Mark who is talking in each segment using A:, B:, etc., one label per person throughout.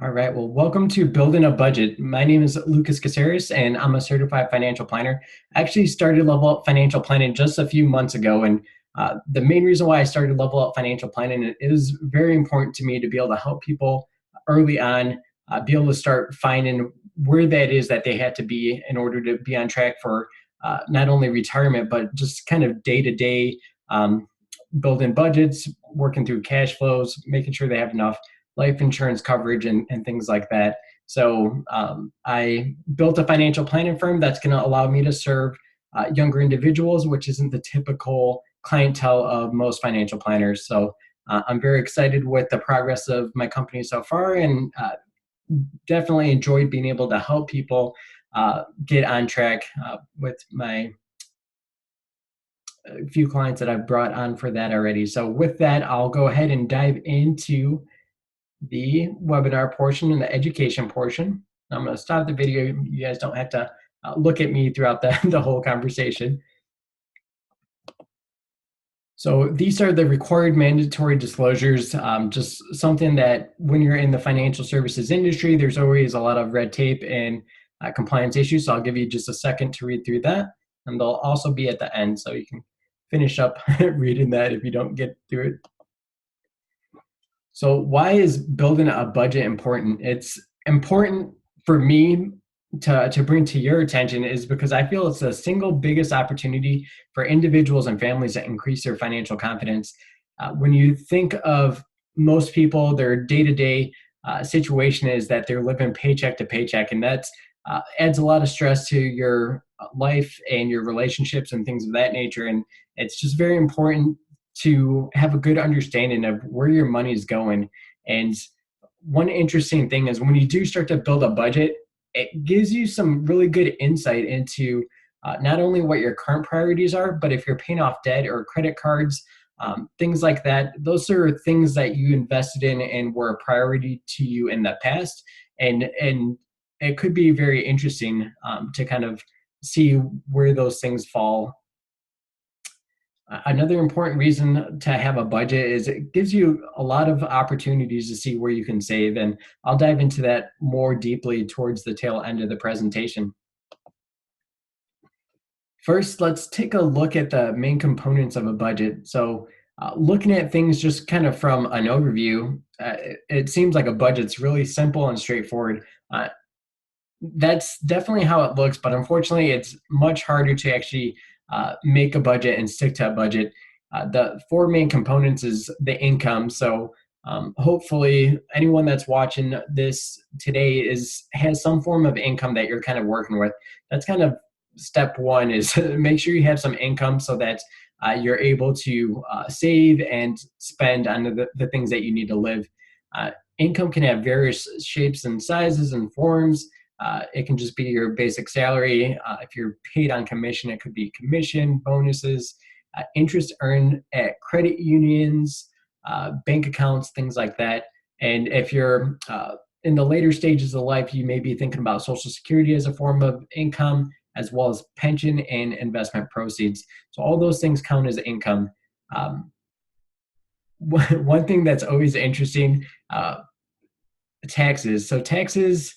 A: All right. Well, welcome to Building a Budget. My name is Lucas Caceres, and I'm a certified financial planner. I actually started Level Up Financial Planning just a few months ago, and the main reason why I started Level Up Financial Planning, it is very important to me to be able to help people early on, be able to start finding where that is that they have to be in order to be on track for not only retirement but just kind of day to day building budgets, working through cash flows, making sure they have enough life insurance coverage and things like that. So I built a financial planning firm that's going to allow me to serve younger individuals, which isn't the typical clientele of most financial planners. So I'm very excited with the progress of my company so far, and definitely enjoyed being able to help people get on track with my few clients that I've brought on for that already. So with that, I'll go ahead and dive into the webinar portion and the education portion. I'm going to stop the video. You guys don't have to look at me throughout the whole conversation. So these are the required mandatory disclosures, just something that when you're in the financial services industry, there's always a lot of red tape and compliance issues. So I'll give you just a second to read through that. And they'll also be at the end, so you can finish up reading that if you don't get through it. So why is building a budget important? It's important for me to bring to your attention is because I feel it's the single biggest opportunity for individuals and families to increase their financial confidence. When you think of most people, their day-to-day situation is that they're living paycheck to paycheck, and that adds a lot of stress to your life and your relationships and things of that nature. And it's just very important to have a good understanding of where your money is going. And one interesting thing is when you do start to build a budget, it gives you some really good insight into not only what your current priorities are, but if you're paying off debt or credit cards, things like that. Those are things that you invested in and were a priority to you in the past. And it could be very interesting to kind of see where those things fall. Another important reason to have a budget is it gives you a lot of opportunities to see where you can save. And I'll dive into that more deeply towards the tail end of the presentation. First, let's take a look at the main components of a budget. So looking at things just kind of from an overview, it seems like a budget's really simple and straightforward. That's definitely how it looks, but unfortunately, it's much harder to actually make a budget and stick to a budget. The four main components is the income. So hopefully, anyone that's watching this today has some form of income that you're kind of working with. That's kind of step one is make sure you have some income so that you're able to save and spend on the things that you need to live. Income can have various shapes and sizes and forms. It can just be your basic salary. If you're paid on commission, it could be commission, bonuses, interest earned at credit unions, bank accounts, things like that. And if you're in the later stages of life, you may be thinking about Social Security as a form of income, as well as pension and investment proceeds. So all those things count as income. One thing that's always interesting, taxes. So taxes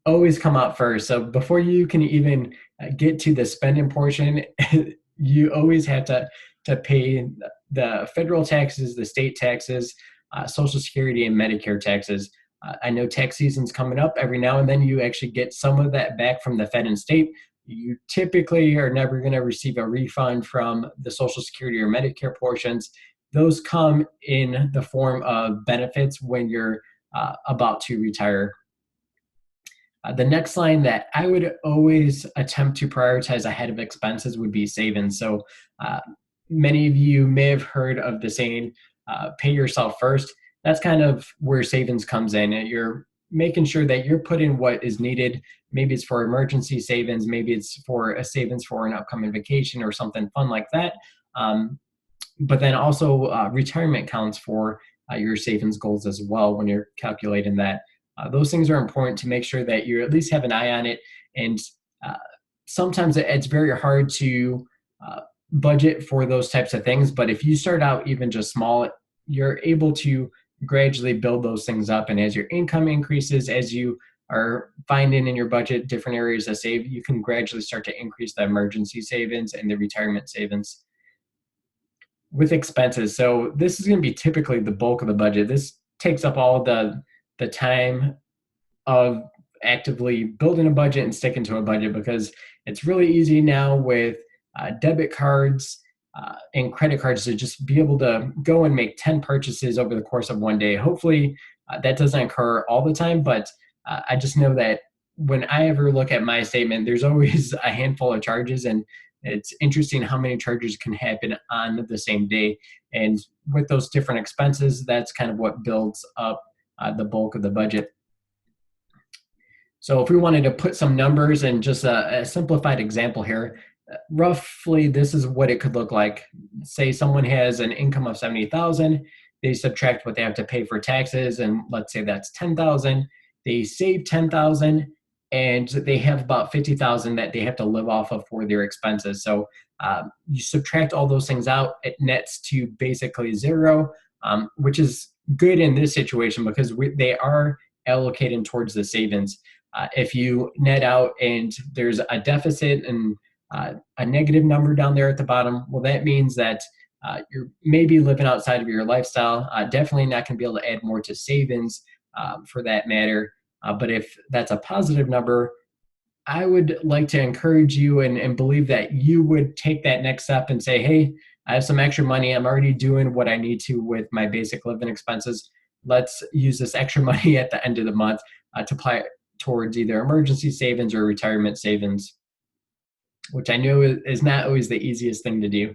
A: always come out first. So before you can even get to the spending portion, you always have to pay the federal taxes, the state taxes, Social Security, and Medicare taxes. I know tax season's coming up. Every now and then you actually get some of that back from the Fed and state. You typically are never going to receive a refund from the Social Security or Medicare portions. Those come in the form of benefits when you're about to retire. The next line that I would always attempt to prioritize ahead of expenses would be savings. So many of you may have heard of the saying, pay yourself first. That's kind of where savings comes in. You're making sure that you're putting what is needed. Maybe it's for emergency savings. Maybe it's for a savings for an upcoming vacation or something fun like that. But then also retirement counts for your savings goals as well when you're calculating that. Those things are important to make sure that you at least have an eye on it. And sometimes it's very hard to budget for those types of things. But if you start out even just small, you're able to gradually build those things up. And as your income increases, as you are finding in your budget different areas to save, you can gradually start to increase the emergency savings and the retirement savings. With expenses, so this is going to be typically the bulk of the budget. This takes up all the time of actively building a budget and sticking to a budget, because it's really easy now with debit cards and credit cards to just be able to go and make 10 purchases over the course of one day. Hopefully, that doesn't occur all the time, but I just know that when I ever look at my statement, there's always a handful of charges, and it's interesting how many charges can happen on the same day. And with those different expenses, that's kind of what builds up the bulk of the budget. So if we wanted to put some numbers and just a simplified example here, roughly this is what it could look like. Say someone has an income of 70,000, they subtract what they have to pay for taxes, and let's say that's 10,000. They save 10,000, and they have about 50,000 that they have to live off of for their expenses. So you subtract all those things out, it nets to basically zero, which is good in this situation because they are allocated towards the savings. If you net out and there's a deficit and a negative number down there at the bottom, well, that means that you're maybe living outside of your lifestyle. Definitely not going to be able to add more to savings for that matter. But if that's a positive number, I would like to encourage you and believe that you would take that next step and say, hey, I have some extra money. I'm already doing what I need to with my basic living expenses. Let's use this extra money at the end of the month to apply it towards either emergency savings or retirement savings, which I know is not always the easiest thing to do.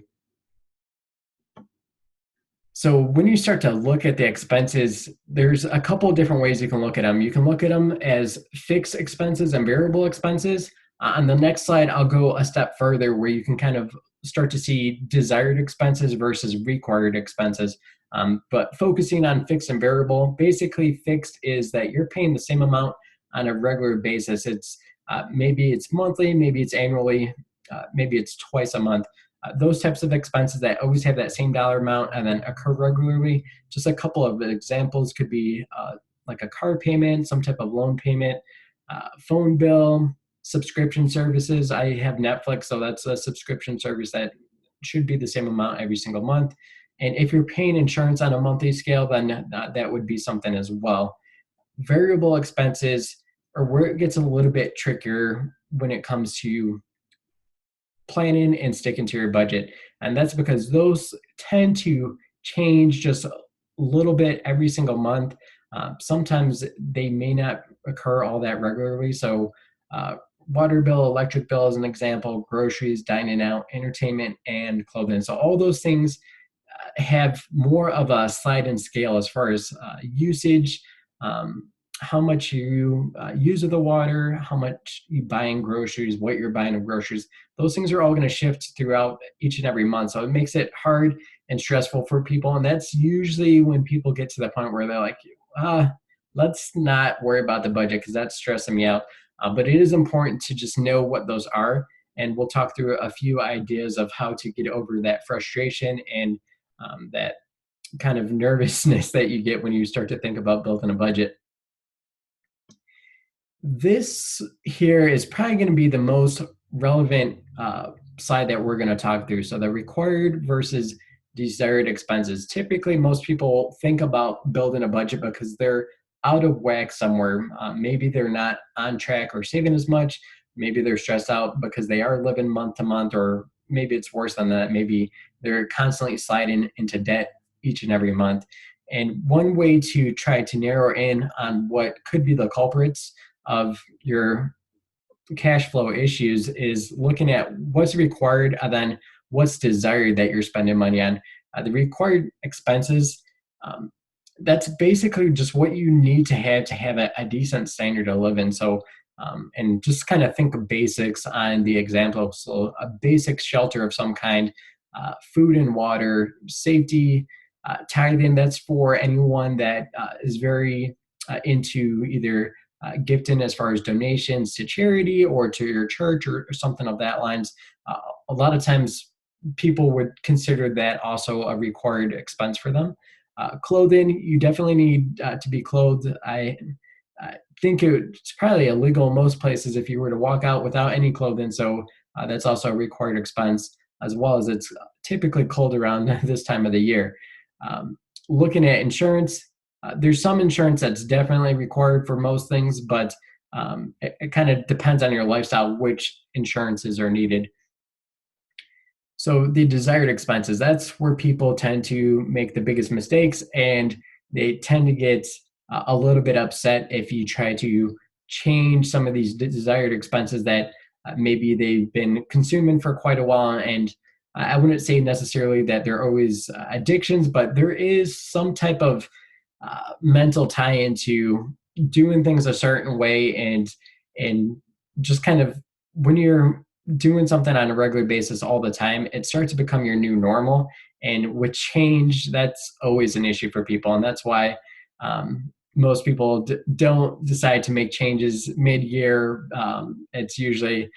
A: So when you start to look at the expenses, there's a couple of different ways you can look at them. You can look at them as fixed expenses and variable expenses. On the next slide, I'll go a step further where you can kind of start to see desired expenses versus required expenses. But focusing on fixed and variable, basically fixed is that you're paying the same amount on a regular basis. It's maybe it's monthly, maybe it's annually, maybe it's twice a month. Those types of expenses that always have that same dollar amount and then occur regularly. Just a couple of examples could be like a car payment, some type of loan payment, phone bill, subscription services. I have Netflix, so that's a subscription service that should be the same amount every single month. And if you're paying insurance on a monthly scale, then that would be something as well. Variable expenses are where it gets a little bit trickier when it comes to planning and sticking to your budget. And that's because those tend to change just a little bit every single month. Sometimes they may not occur all that regularly. So water bill, electric bill is an example, groceries, dining out, entertainment, and clothing. So all those things have more of a slide and scale as far as usage, how much you use of the water, how much you buy in groceries, what you're buying in groceries. Those things are all going to shift throughout each and every month. So it makes it hard and stressful for people. And that's usually when people get to the point where they're like, let's not worry about the budget because that's stressing me out. But it is important to just know what those are. And we'll talk through a few ideas of how to get over that frustration and that kind of nervousness that you get when you start to think about building a budget. This here is probably going to be the most relevant slide that we're going to talk through. So the required versus desired expenses. Typically, most people think about building a budget because they're out of whack somewhere. Maybe they're not on track or saving as much. Maybe they're stressed out because they are living month to month, or maybe it's worse than that. Maybe they're constantly sliding into debt each and every month. And one way to try to narrow in on what could be the culprits of your cash flow issues is looking at what's required and then what's desired that you're spending money on. The required expenses, that's basically just what you need to have a decent standard to live in. So, and just kind of think of basics on the example. So a basic shelter of some kind, food and water, safety, tithing, that's for anyone that is very into either gifting as far as donations to charity or to your church or something of that lines. A lot of times people would consider that also a required expense for them. Clothing, you definitely need to be clothed. I think it's probably illegal in most places if you were to walk out without any clothing. So that's also a required expense, as well as it's typically cold around this time of the year. Looking at insurance, there's some insurance that's definitely required for most things, but it kind of depends on your lifestyle which insurances are needed. So the desired expenses, that's where people tend to make the biggest mistakes, and they tend to get a little bit upset if you try to change some of these desired expenses that maybe they've been consuming for quite a while. And I wouldn't say necessarily that they're always addictions, but there is some type of mental tie into doing things a certain way, and just kind of when you're doing something on a regular basis all the time, it starts to become your new normal. And with change, that's always an issue for people. And that's why most people don't decide to make changes mid-year. It's usually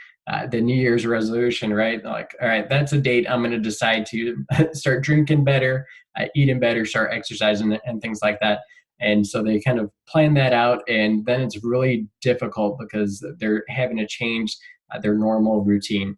A: the New Year's resolution, right? Like, all right, that's a date I'm going to decide to start drinking better, eating better, start exercising, and things like that. And so they kind of plan that out, and then it's really difficult because they're having to change their normal routine.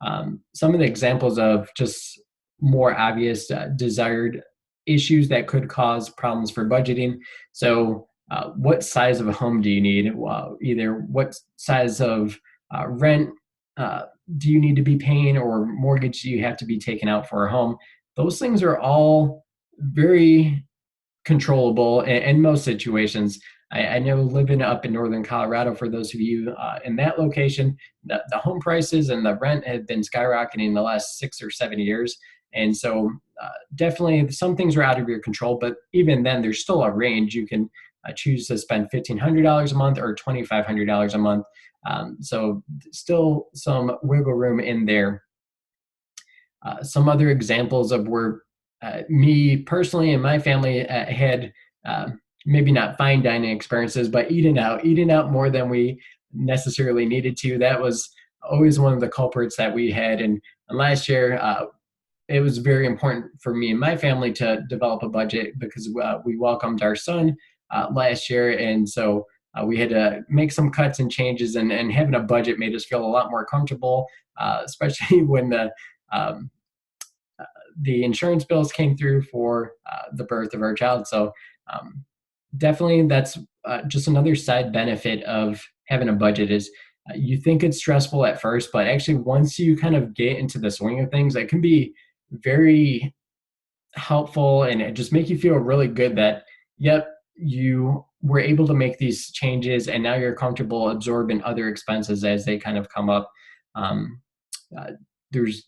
A: Some of the examples of just more obvious desired issues that could cause problems for budgeting. So, what size of a home do you need? Either what size of rent uh, do you need to be paying, or mortgage do you have to be taken out for a home? Those things are all very controllable in most situations. I know living up in northern Colorado, for those of you in that location, the home prices and the rent have been skyrocketing in the last 6 or 7 years. And so definitely some things are out of your control, but even then there's still a range. You can choose to spend $1,500 a month or $2,500 a month. So still some wiggle room in there. Some other examples of where me personally and my family had maybe not fine dining experiences, but eating out more than we necessarily needed to. That was always one of the culprits that we had. And last year, it was very important for me and my family to develop a budget because we welcomed our son last year. And so we had to make some cuts and changes, and having a budget made us feel a lot more comfortable, especially when um, the insurance bills came through for the birth of our child. So um, definitely that's just another side benefit of having a budget is you think it's stressful at first, but actually once you kind of get into the swing of things, it can be very helpful, and it just make you feel really good that, yep, you were able to make these changes and now you're comfortable absorbing other expenses as they kind of come up. Um, uh, there's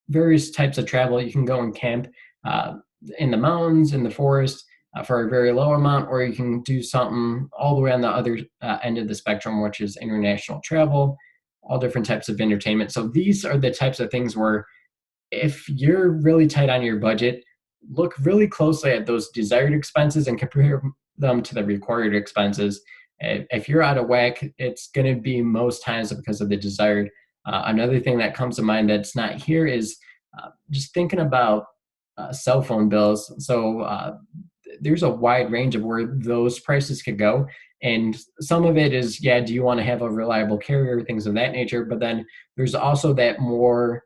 A: various types of travel. You can go and camp uh, in the mountains, in the forest for a very low amount, or you can do something all the way on the other end of the spectrum, which is international travel, all different types of entertainment. So these are the types of things where if you're really tight on your budget, look really closely at those desired expenses and compare them to the required expenses. If you're out of whack, it's going to be most times because of the desired. Another thing that comes to mind that's not here is just thinking about cell phone bills. So there's a wide range of where those prices could go. And some of it is, yeah, do you want to have a reliable carrier, things of that nature? But then there's also that more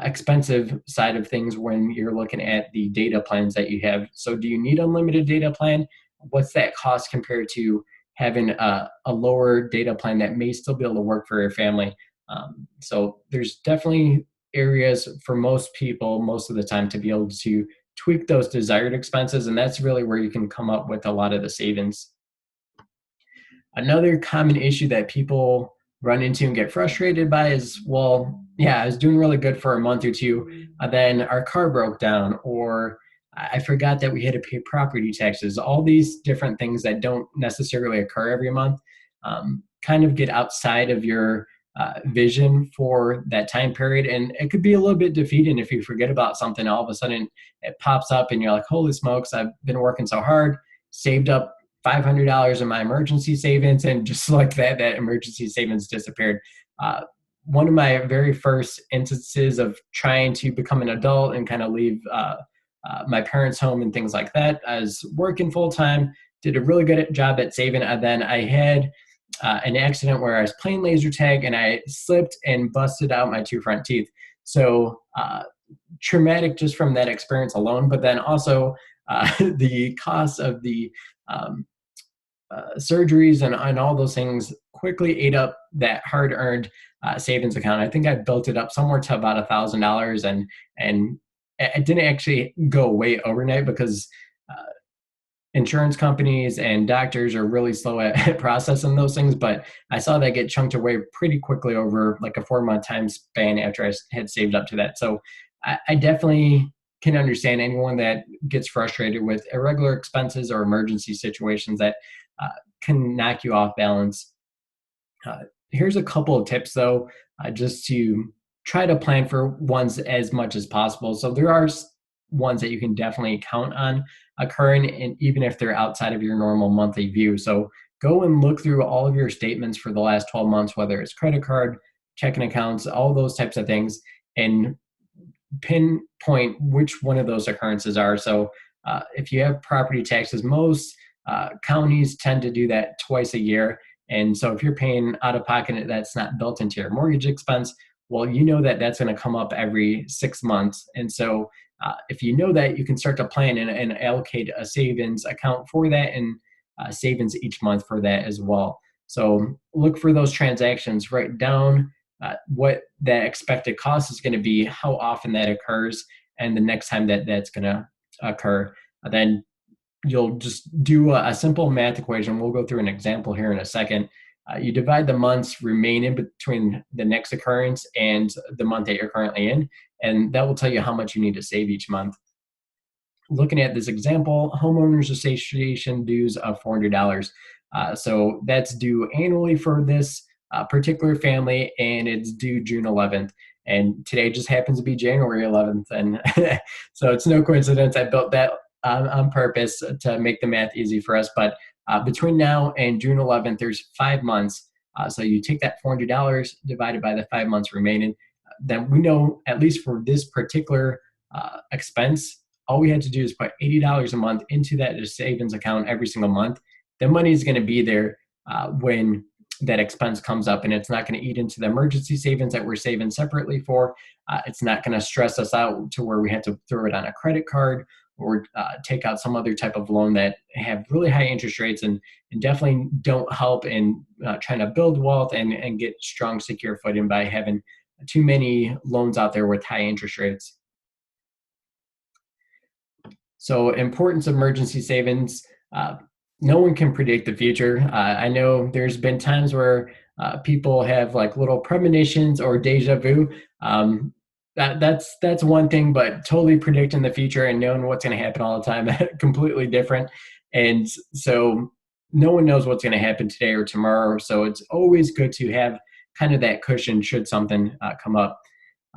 A: expensive side of things when you're looking at the data plans that you have. So do you need unlimited data plan? What's that cost compared to having a lower data plan that may still be able to work for your family? So there's definitely areas for most people most of the time to be able to tweak those desired expenses, and that's really where you can come up with a lot of the savings. Another common issue that people run into and get frustrated by is, well, yeah, I was doing really good for a month or two, then our car broke down, or I forgot that we had to pay property taxes. All these different things that don't necessarily occur every month kind of get outside of your vision for that time period. And it could be a little bit defeating if you forget about something, all of a sudden it pops up and you're like, holy smokes, I've been working so hard, saved up $500 in my emergency savings, and just like that, that emergency savings disappeared. Uh, One of my very first instances of trying to become an adult and kind of leave my parents' home and things like that. I was working full time, did a really good job at saving, and then I had an accident where I was playing laser tag and I slipped and busted out my two front teeth. So traumatic just from that experience alone, but then also the cost of the um, surgeries and all those things quickly ate up that hard-earned savings account. I think I built it up somewhere to about $1,000, and it didn't actually go away overnight because uh, insurance companies and doctors are really slow at processing those things. But I saw that get chunked away pretty quickly over like a 4-month time span after I had saved up to that. So I definitely can understand anyone that gets frustrated with irregular expenses or emergency situations that uh, can knock you off balance. Uh, Here's a couple of tips though, just to try to plan for ones as much as possible. So there are ones that you can definitely count on occurring, and even if they're outside of your normal monthly view. So go and look through all of your statements for the last 12 months, whether it's credit card, checking accounts, all those types of things, and pinpoint which one of those occurrences are. So if you have property taxes, most counties tend to do that twice a year. And so if you're paying out of pocket that's not built into your mortgage expense, well, you know that that's going to come up every 6 months. And so if you know that, you can start to plan and allocate a savings account for that, and savings each month for that as well. So look for those transactions, write down what that expected cost is going to be, how often that occurs, and the next time that that's going to occur. Then you'll just do a simple math equation. We'll go through an example here in a second. You divide the months remaining between the next occurrence and the month that you're currently in, and that will tell you how much you need to save each month. Looking at this example, homeowners association dues of $400. So that's due annually for this particular family, and it's due June 11th. And today just happens to be January 11th. And so it's no coincidence I built that on purpose to make the math easy for us. But between now and June 11th, there's 5 months. So you take that $400 divided by the 5 months remaining. Then we know, at least for this particular expense, all we had to do is put $80 a month into that savings account every single month. The money is going to be there when that expense comes up, and it's not going to eat into the emergency savings that we're saving separately for. It's not going to stress us out to where we have to throw it on a credit card or take out some other type of loan that have really high interest rates and definitely don't help in trying to build wealth and get strong, secure footing by having too many loans out there with high interest rates. So, importance of emergency savings. No one can predict the future. I know there's been times where people have like little premonitions or deja vu. That's one thing, but totally predicting the future and knowing what's going to happen all the time, completely different. And so no one knows what's going to happen today or tomorrow. So it's always good to have kind of that cushion should something come up.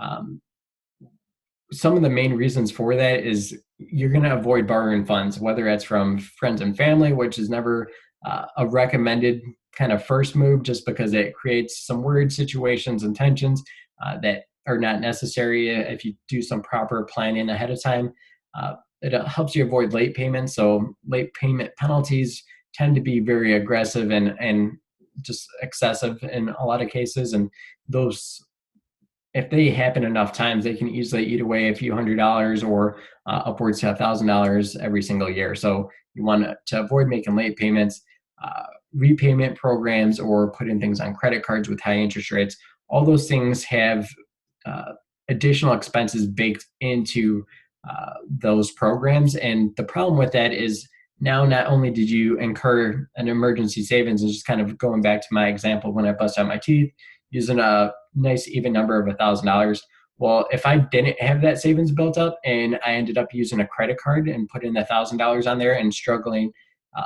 A: Um, some of the main reasons for that is you're going to avoid borrowing funds, whether that's from friends and family, which is never a recommended kind of first move, just because it creates some weird situations and tensions that are not necessary if you do some proper planning ahead of time. It helps you avoid late payments. So late payment penalties tend to be very aggressive and just excessive in a lot of cases. And those, if they happen enough times, they can easily eat away a few $100s or upwards to $1,000 every single year. So you want to avoid making late payments, repayment programs, or putting things on credit cards with high interest rates. All those things have additional expenses baked into those programs. And the problem with that is now not only did you incur an emergency savings, and just kind of going back to my example when I bust out my teeth, using a nice even number of $1,000. Well, if I didn't have that savings built up and I ended up using a credit card and putting $1,000 on there and struggle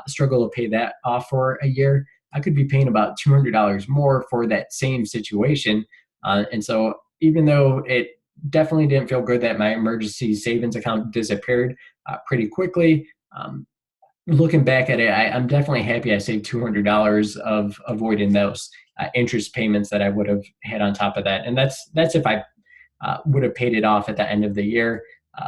A: to pay that off for a year, I could be paying about $200 more for that same situation. And so even though it definitely didn't feel good that my emergency savings account disappeared pretty quickly, looking back at it, I'm definitely happy I saved $200 of avoiding those interest payments that I would have had on top of that. And that's if I would have paid it off at the end of the year.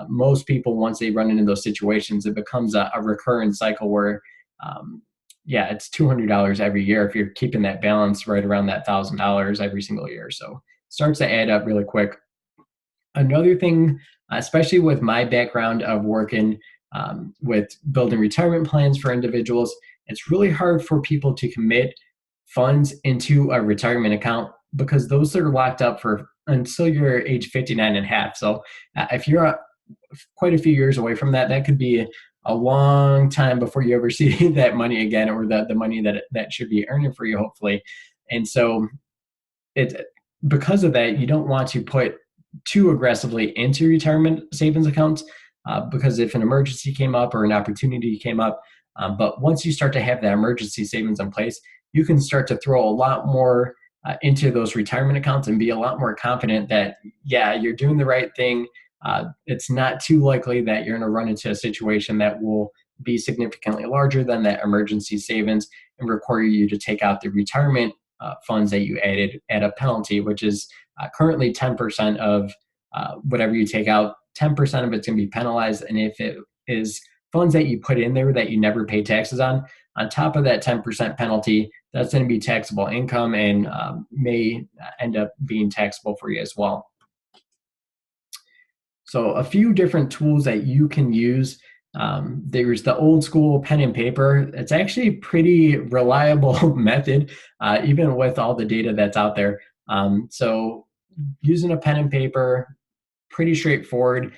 A: most people, once they run into those situations, it becomes a recurrent cycle where, um, yeah, it's $200 every year if you're keeping that balance right around that $1,000 every single year. So it starts to add up really quick. Another thing, especially with my background of working with building retirement plans for individuals, it's really hard for people to commit funds into a retirement account because those are locked up for until you're age 59 and a half. So if you're quite a few years away from that, that could be a long time before you ever see that money again, or the money that should be earning for you, hopefully. And so it because of that, you don't want to put too aggressively into retirement savings accounts, because if an emergency came up or an opportunity came up, but once you start to have that emergency savings in place, you can start to throw a lot more into those retirement accounts and be a lot more confident that, yeah, you're doing the right thing. It's not too likely that you're going to run into a situation that will be significantly larger than that emergency savings and require you to take out the retirement funds that you added at a penalty, which is currently 10% of whatever you take out. 10% of it's going to be penalized. And if it is funds that you put in there that you never pay taxes on top of that 10% penalty, that's going to be taxable income and may end up being taxable for you as well. So a few different tools that you can use. There's the old school pen and paper. It's actually a pretty reliable method, even with all the data that's out there. So using a pen and paper, pretty straightforward.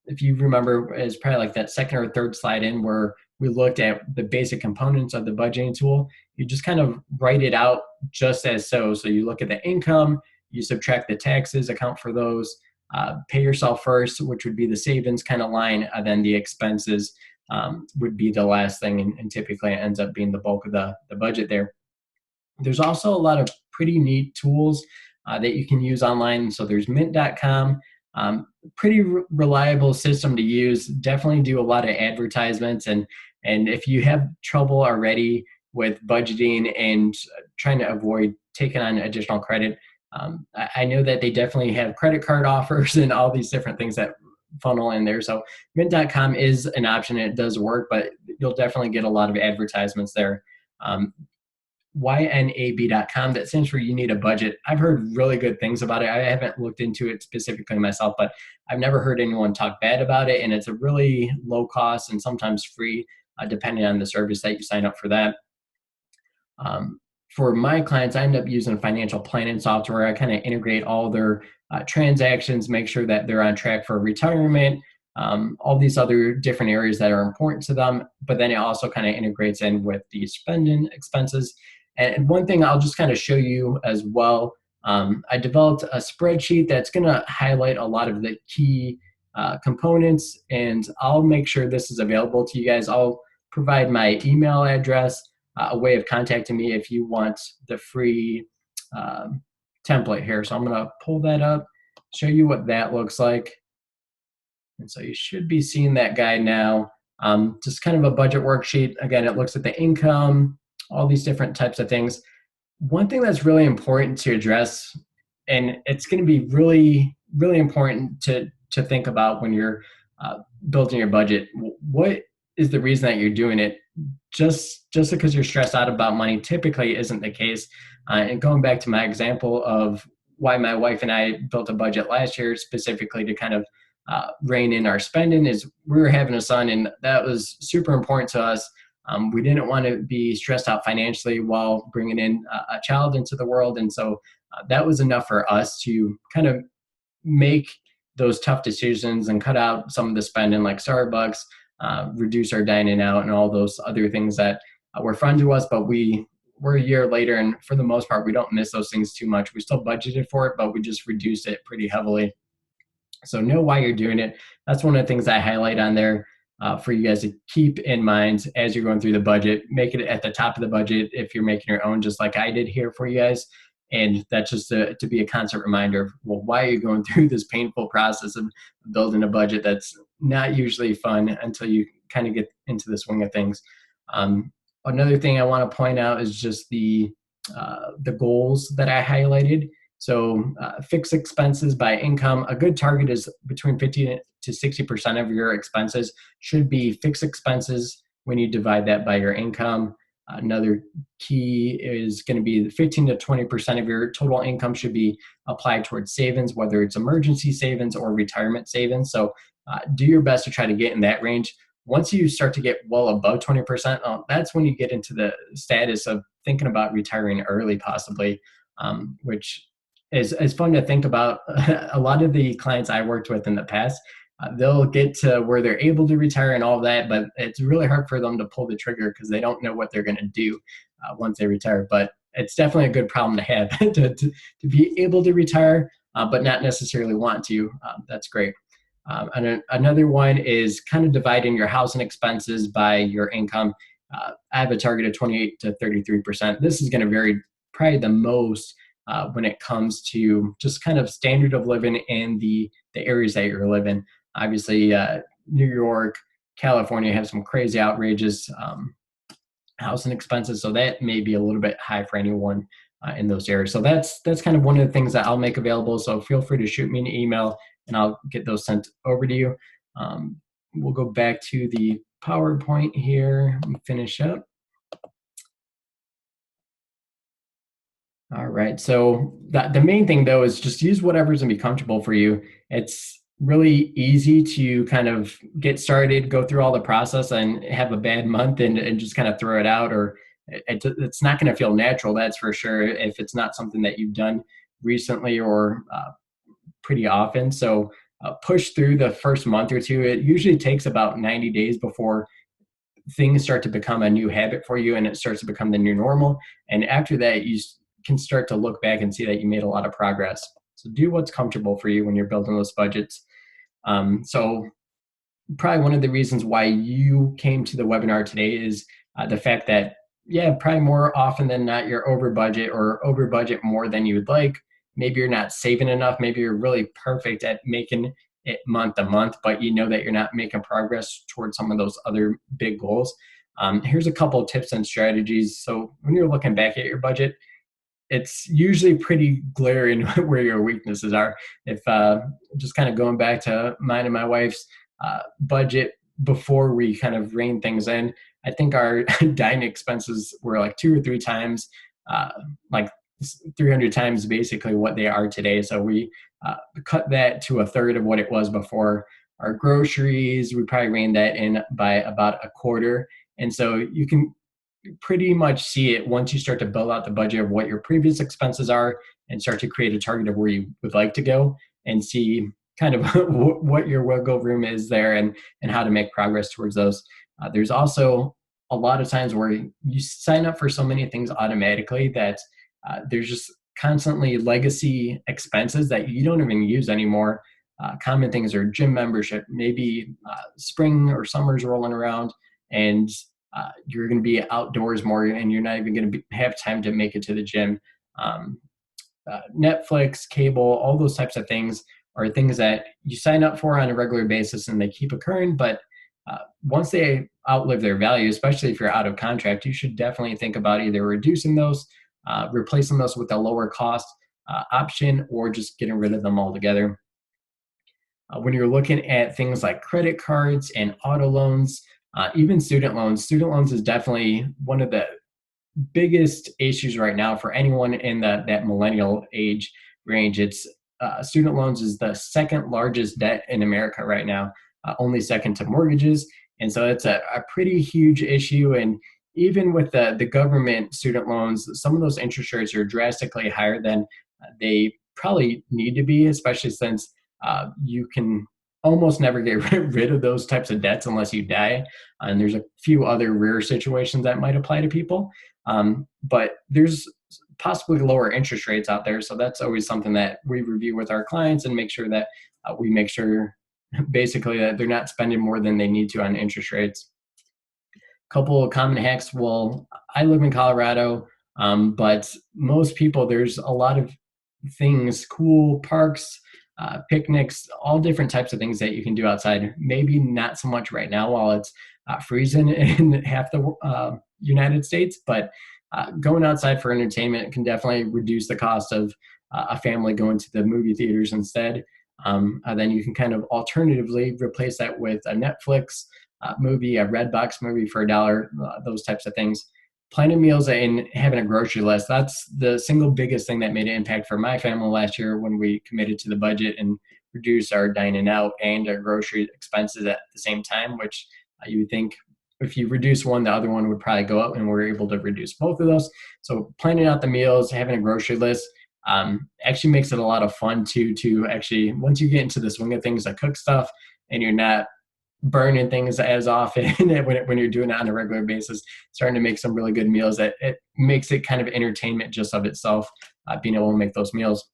A: If you remember, it's probably like that second or third slide in where we looked at the basic components of the budgeting tool. You just kind of write it out just as so. So you look at the income, you subtract the taxes, account for those, pay yourself first, which would be the savings kind of line, and then the expenses would be the last thing, and typically it ends up being the bulk of the budget there. There's also a lot of pretty neat tools that you can use online. So there's mint.com, pretty reliable system to use. Definitely do a lot of advertisements. And if you have trouble already with budgeting and trying to avoid taking on additional credit, I know that they definitely have credit card offers and all these different things that funnel in there. So mint.com is an option. It does work, but you'll definitely get a lot of advertisements there. YNAB.com, that stands for You Need a Budget. I've heard really good things about it. I haven't looked into it specifically myself, but I've never heard anyone talk bad about it. And it's a really low cost and sometimes free, depending on the service that you sign up for that. For my clients, I end up using financial planning software. I kind of integrate all their transactions, make sure that they're on track for retirement, all these other different areas that are important to them. But then it also kind of integrates in with the spending expenses. And one thing I'll just kind of show you as well, I developed a spreadsheet that's going to highlight a lot of the key components, and I'll make sure this is available to you guys. I'll provide my email address, a way of contacting me if you want the free template here. So I'm going to pull that up, show you what that looks like. And so you should be seeing that guide now. Just kind of a budget worksheet. Again, it looks at the income, all these different types of things. One thing that's really important to address, and it's going to be really, really important to think about when you're building your budget. What is the reason that you're doing it? Just because you're stressed out about money typically isn't the case. And going back to my example of why my wife and I built a budget last year specifically to kind of rein in our spending, is we were having a son, and that was super important to us. We didn't want to be stressed out financially while bringing in a child into the world. And so that was enough for us to kind of make those tough decisions and cut out some of the spending like Starbucks, reduce our dining out and all those other things that were fun to us, but we're a year later, and for the most part, we don't miss those things too much. We still budgeted for it, but we just reduced it pretty heavily. So know why you're doing it. That's one of the things I highlight on there for you guys to keep in mind as you're going through the budget. Make it at the top of the budget if you're making your own, just like I did here for you guys. And that's just to be a constant reminder of, well, why are you going through this painful process of building a budget that's not usually fun until you kind of get into the swing of things. Another thing I want to point out is just the goals that I highlighted. So fixed expenses by income, a good target is between 50 to 60% of your expenses should be fixed expenses when you divide that by your income. Another key is going to be 15 to 20% of your total income should be applied towards savings, whether it's emergency savings or retirement savings. So do your best to try to get in that range. Once you start to get well above 20%, that's when you get into the status of thinking about retiring early, possibly, which is fun to think about. A lot of the clients I worked with in the past, they'll get to where they're able to retire and all that, but it's really hard for them to pull the trigger because they don't know what they're going to do once they retire. But it's definitely a good problem to have to be able to retire, but not necessarily want to. That's great. And another one is kind of dividing your housing expenses by your income. I have a target of 28 to 33%. This is going to vary probably the most when it comes to just kind of standard of living in the areas that you're living. Obviously, New York, California have some crazy outrageous housing expenses, so that may be a little bit high for anyone in those areas. So that's kind of one of the things that I'll make available. So feel free to shoot me an email, and I'll get those sent over to you. We'll go back to the PowerPoint here and finish up. All right. So the main thing though is just use whatever's gonna be comfortable for you. It's really easy to kind of get started, go through all the process and have a bad month and just kind of throw it out, or it's not going to feel natural. That's for sure. If it's not something that you've done recently or pretty often. So push through the first month or two. It usually takes about 90 days before things start to become a new habit for you and it starts to become the new normal. And after that, you can start to look back and see that you made a lot of progress. So do what's comfortable for you when you're building those budgets. So probably one of the reasons why you came to the webinar today is the fact that, yeah, probably more often than not, you're over budget or over budget more than you would like. Maybe you're not saving enough. Maybe you're really perfect at making it month to month, but you know that you're not making progress towards some of those other big goals. Here's a couple of tips and strategies. So when you're looking back at your budget, it's usually pretty glaring where your weaknesses are. If just kind of going back to mine and my wife's budget before we kind of rein things in, I think our dining expenses were like 2 or 3 times, like 300 times basically what they are today. So we cut that to a third of what it was before. Our groceries, we probably reined that in by about a quarter. And so you can pretty much see it once you start to build out the budget of what your previous expenses are and start to create a target of where you would like to go and see kind of what your wiggle room is there and how to make progress towards those. There's also a lot of times where you sign up for so many things automatically that there's just constantly legacy expenses that you don't even use anymore. Common things are gym membership, maybe spring or summer's rolling around and you're going to be outdoors more and you're not even going to have time to make it to the gym. Netflix, cable, all those types of things are things that you sign up for on a regular basis and they keep occurring. But once they outlive their value, especially if you're out of contract, you should definitely think about either reducing those, replacing those with a lower cost option, or just getting rid of them altogether. When you're looking at things like credit cards and auto loans, even student loans is definitely one of the biggest issues right now for anyone in that millennial age range. It's student loans is the second largest debt in America right now, only second to mortgages. And so it's a pretty huge issue. And even with the government student loans, some of those interest rates are drastically higher than they probably need to be, especially since you can almost never get rid of those types of debts unless you die. And there's a few other rare situations that might apply to people. But there's possibly lower interest rates out there. So that's always something that we review with our clients and make sure that we make sure basically that they're not spending more than they need to on interest rates. Couple of common hacks. Well, I live in Colorado, but most people, there's a lot of things, cool parks, picnics, all different types of things that you can do outside. Maybe not so much right now while it's freezing in half the United States, but going outside for entertainment can definitely reduce the cost of a family going to the movie theaters instead. Then you can kind of alternatively replace that with a Netflix movie, a Redbox movie for $1, those types of things. Planning meals and having a grocery list, that's the single biggest thing that made an impact for my family last year when we committed to the budget and reduced our dining out and our grocery expenses at the same time, which you would think if you reduce one, the other one would probably go up, and we're able to reduce both of those. So planning out the meals, having a grocery list, actually makes it a lot of fun to actually, once you get into the swing of things, to cook stuff and you're not burning things as often when you're doing it on a regular basis, starting to make some really good meals, that it makes it kind of entertainment just of itself, being able to make those meals.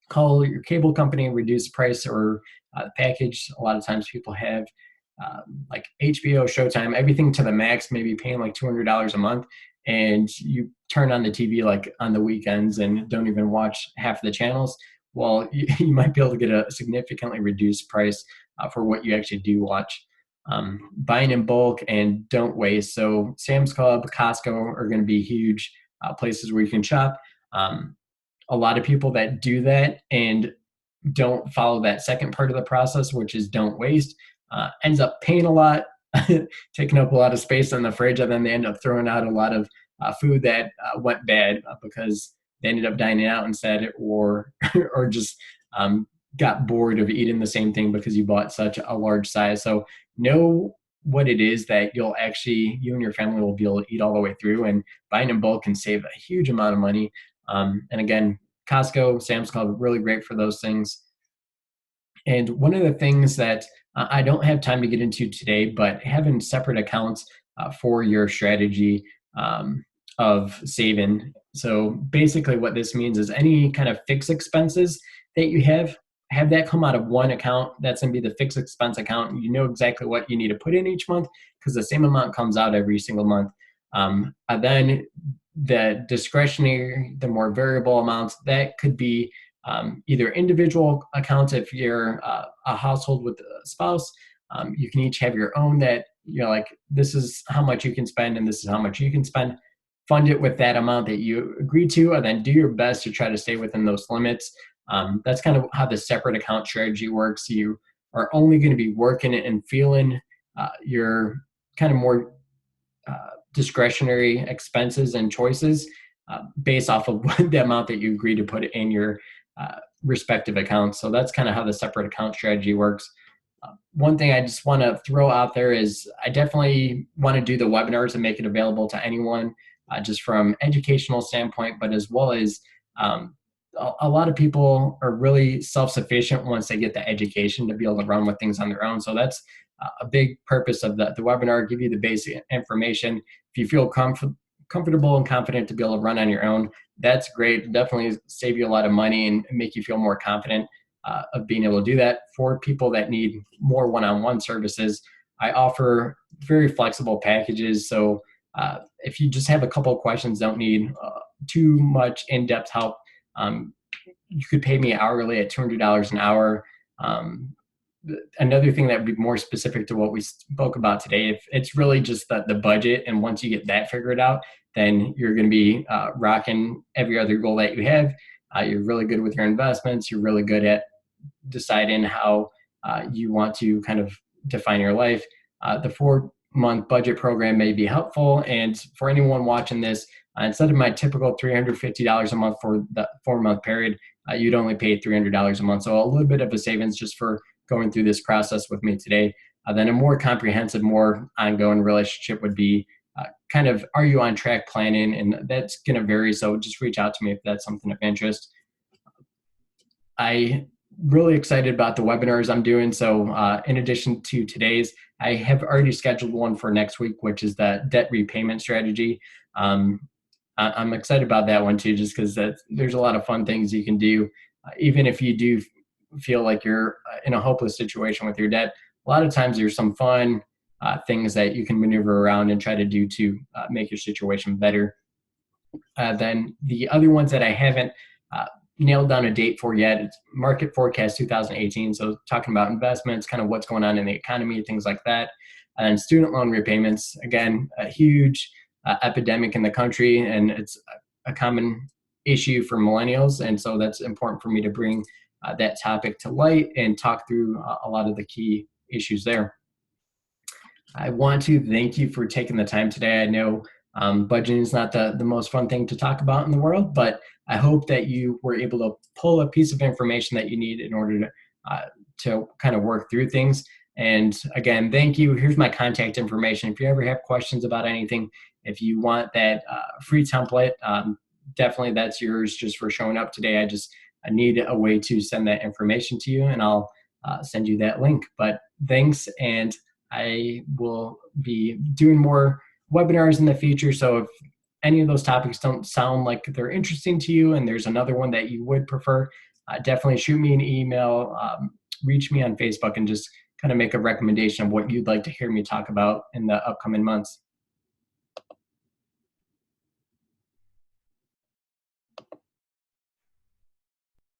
A: Call your cable company, reduce price or the package. A lot of times people have like HBO, Showtime, everything to the max, maybe paying like $200 a month, and you turn on the TV like on the weekends and don't even watch half of the channels. Well, you might be able to get a significantly reduced price for what you actually do watch. Buying in bulk and don't waste. So Sam's Club, Costco are going to be huge places where you can shop. A lot of people that do that and don't follow that second part of the process, which is don't waste, ends up paying a lot, taking up a lot of space in the fridge, and then they end up throwing out a lot of food that went bad because they ended up dining out instead, or or just got bored of eating the same thing because you bought such a large size. So know what it is that you and your family will be able to eat all the way through, and buying in bulk can save a huge amount of money. And again, Costco, Sam's Club, really great for those things. And one of the things that I don't have time to get into today, but having separate accounts for your strategy of saving. So basically, what this means is any kind of fixed expenses that you have that come out of one account. That's going to be the fixed expense account. You know exactly what you need to put in each month because the same amount comes out every single month. And then the discretionary, the more variable amounts, that could be either individual accounts if you're a household with a spouse. You can each have your own that like this is how much you can spend and this is how much you can spend. Fund it with that amount that you agree to, and then do your best to try to stay within those limits. That's kind of how the separate account strategy works. You are only going to be working and feeling your kind of more discretionary expenses and choices based off of the amount that you agree to put in your respective accounts. So that's kind of how the separate account strategy works. One thing I just want to throw out there is I definitely want to do the webinars and make it available to anyone, just from educational standpoint, but as well as a lot of people are really self-sufficient once they get the education to be able to run with things on their own. So that's a big purpose of the webinar, give you the basic information. If you feel comfortable and confident to be able to run on your own, that's great. Definitely save you a lot of money and make you feel more confident of being able to do that. For people that need more one-on-one services, I offer very flexible packages. So if you just have a couple of questions, don't need too much in-depth help, you could pay me hourly at $200 an hour. Another thing that would be more specific to what we spoke about today, if it's really just the budget, and once you get that figured out, then you're going to be rocking every other goal that you have. You're really good with your investments. You're really good at deciding how you want to kind of define your life. The 4-month budget program may be helpful. And for anyone watching this, instead of my typical $350 a month for the 4-month period, you'd only pay $300 a month. So a little bit of a savings just for going through this process with me today. Then a more comprehensive, more ongoing relationship would be kind of, are you on track planning? And that's going to vary. So just reach out to me if that's something of interest. I really excited about the webinars I'm doing. So in addition to today's, I have already scheduled one for next week, which is the debt repayment strategy. I'm excited about that one too, just because there's a lot of fun things you can do. Even if you do feel like you're in a hopeless situation with your debt, a lot of times there's some fun things that you can maneuver around and try to do to make your situation better. Then the other ones that I haven't nailed down a date for yet, it's Market Forecast 2018. So talking about investments, kind of what's going on in the economy, things like that. And student loan repayments, again, a huge epidemic in the country, and it's a common issue for millennials. And so that's important for me to bring that topic to light and talk through a lot of the key issues there. I want to thank you for taking the time today. I know budgeting is not the most fun thing to talk about in the world, but I hope that you were able to pull a piece of information that you need in order to kind of work through things. And again, thank you. Here's my contact information. If you ever have questions about anything, if you want that free template, definitely that's yours just for showing up today. I need a way to send that information to you, and I'll send you that link. But thanks, and I will be doing more webinars in the future. So if any of those topics don't sound like they're interesting to you and there's another one that you would prefer, definitely shoot me an email, reach me on Facebook, and just kind of make a recommendation of what you'd like to hear me talk about in the upcoming months.